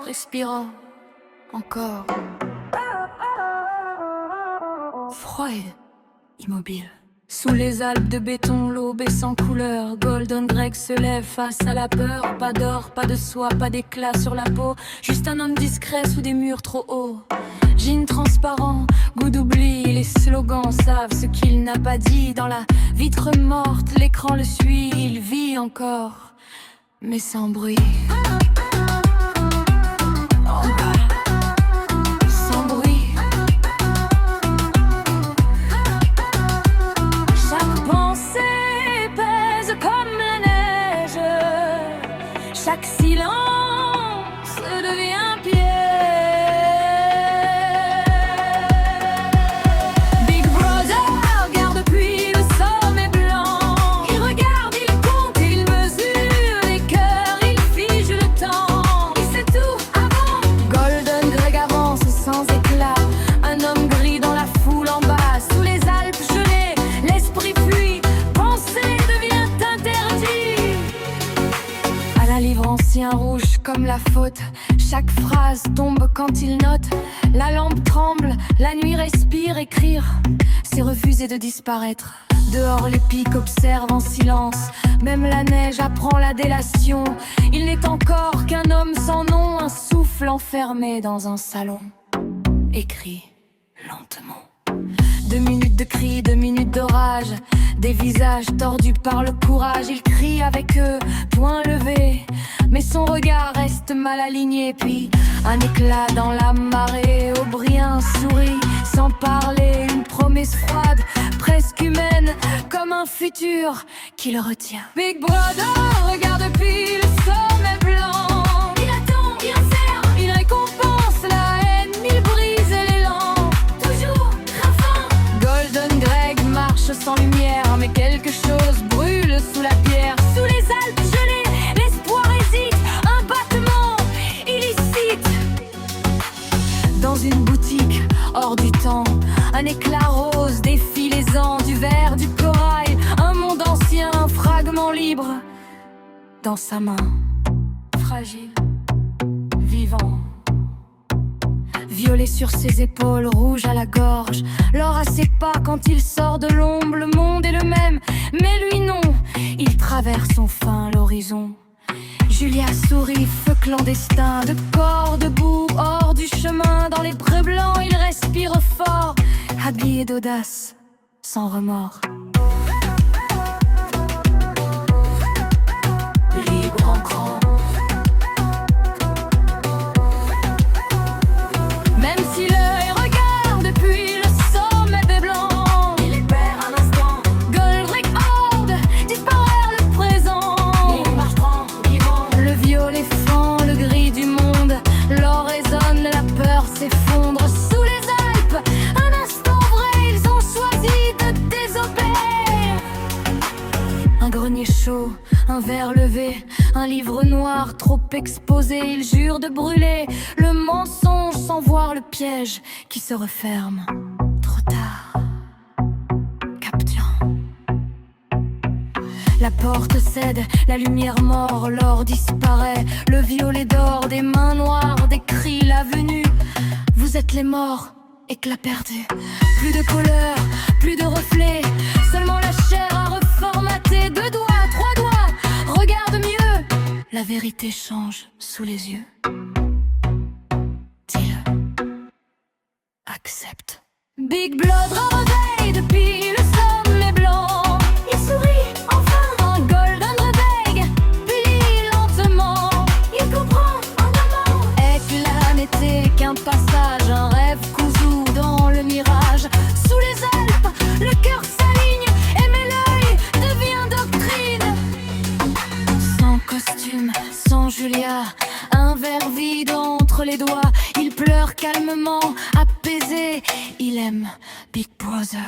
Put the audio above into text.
respirant encore. Froid et immobile. Sous les Alpes de béton, l'aube est sans couleur. Golden Greg se lève face à la peur. Pas d'or, pas de soie, pas d'éclat sur la peau. Juste un homme discret sous des murs trop hauts. Jean transparent, goût d'oubli. Les slogans savent ce qu'il n'a pas dit. Dans la vitre morte, l'écran le suit. Il vit encore, mais sans bruit. Chaque silence devient piège. Big Brother regarde depuis le sommet blanc. Il regarde, il compte, il mesure les cœurs, il fige le temps. Il sait tout avant. Golden Greg avance sans éclat. Un homme gris dans la foule en bas. Sous les Alpes gelées, l'esprit fuit. Penser devient interdit. À la livre ancien rouge comme la faute. Chaque phrase tombe quand il note. La lampe tremble, la nuit respire. Écrire, c'est refuser de disparaître. Dehors les pics observent en silence. Même la neige apprend la délation. Il n'est encore qu'un homme sans nom. Un souffle enfermé dans un salon. Écrit lentement. 2 minutes de cris, 2 minutes d'orage. Des visages tordus par le courage. Il crie avec eux, poing levé. Mais son regard reste mal aligné. Puis un éclat dans la marée. Aubrien sourit sans parler. Une promesse froide, presque humaine. Comme un futur qui le retient. Big Brother regarde depuis le sommet blanc. Il attend, il observe, il récompense la haine. Il brise l'élan, toujours rafin. Golden Greg marche sans lumière. Mais quelque chose brûle sous la pierre. Sous les Alpes gelées, l'espoir hésite. Un battement illicite. Dans une boutique hors du temps, un éclat rose défie les ans. Du verre, du corail, un monde ancien, un fragment libre. Dans sa main, fragile, vivant. Violet sur ses épaules, rouge à la gorge. L'or à ses pas quand il sort de l'ombre. Le monde est le même, mais lui non. Il traverse enfin l'horizon. Julia sourit, feu clandestin. De corps debout, hors du chemin. Dans les prés blancs, il respire fort. Habillé d'audace, sans remords. Libre en cran. Même si l'œil regarde depuis le sommet des blancs, il les perd un instant. Goldrake horde, disparaît le présent. Il marche tranquillement. Le violet fend le gris du monde. L'or résonne, la peur s'effondre. Sous les Alpes, un instant vrai, ils ont choisi de désobéir. Un grenier chaud, un verre levé, un livre noir trop exposé. Il jure de brûler le mensonge sans voir le piège qui se referme. Trop tard, captivant. La porte cède, la lumière mord, l'or disparaît. Le violet d'or, des mains noires, des cris, la venue. Vous êtes les morts, éclat perdu. Plus de couleur, plus de reflets. Seulement la chair à reformater. 2 doigts, 3 doigts, regarde mieux. La vérité change sous les yeux. Dis-le, accepte. Big Blood réveille depuis le sommet blanc. Il sourit enfin. Un golden réveil, puis lentement. Il comprend en amont. Éclat n'était qu'un passage, un rêve cousu dans le mirage. Sous les Alpes, le cœur s'aligne. Aimer l'œil devient doctrine. Sans costume, sans Julia, un verre vide entre les doigts. Il pleure calmement, apaisé. Il aime Big Brother.